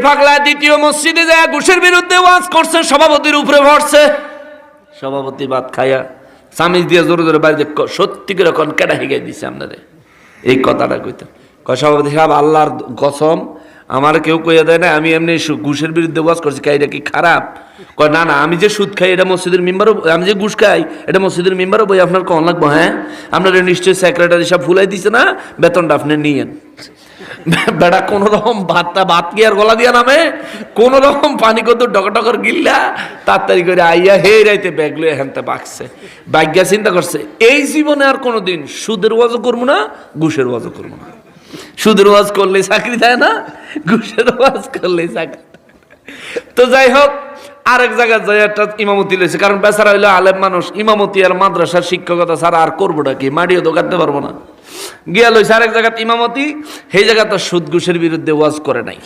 পাগলা দ্বিতীয় মসজিদে যায় ঘুষের বিরুদ্ধে ওয়াজ করছে, সভাপতির উপরে ভরছে। সভাপতি ভাত খায়া সামিজ দিয়ে জোরে জোরে বাড়িতে সত্যি করে কোন কেডা হিগাই দিছে আপনাদের এই কথাটা কইতো। সভাপতি সাহেব আল্লাহর কসম আমার কেউ কইয়া দেয় না, আমি এমনি ঘুষের বিরুদ্ধে ওয়াজ করছি, কে এটা কি খারাপ? কয় না না, আমি যে সুদ খাই এটা মসজিদের মেম্বারও, আমি যে ঘুষ খাই এটা মসজিদের মেম্বারও বই আপনার কন লাগবো? হ্যাঁ, আপনারা নিশ্চয়ই সেক্রেটারি সব ফুলাই দিছে না, বেতনটা আপনি নিয়েন। বেড়া কোন রকম ভাত কি আর গলা দিয়া নামে, কোন রকম পানি কত ডকটকর গিল্লা তাড়াতাড়ি করে আইয়া হে রাইতে ব্যাগ লয়ে হেনতে বাকছে। ভাগ্যা চিন্তা করছে এই জীবনে আর কোনোদিন সুদের ওয়াজও করবো না, ঘুষের ওয়াজও করবো না। সুদের ওয়াজ করলে চাকরি দেয় না, ঘুষের ওয়াজ করলে চাকরি। তো যাই হোক, আরেক জায়গায় যাই একটা ইমামতি লইছে, কারণ বেচারা হইলো আলেম মানুষ, ইমামতি আর মাদ্রাসার শিক্ষকতা ছাড়া আর করবোটা কি, মাটিও তো কাটতে পারবো না। গিয়া লইছে আরেক জায়গায় ইমামতি, সেই জায়গা তো সুদ ঘুষের বিরুদ্ধে ওয়াজ করে নাই।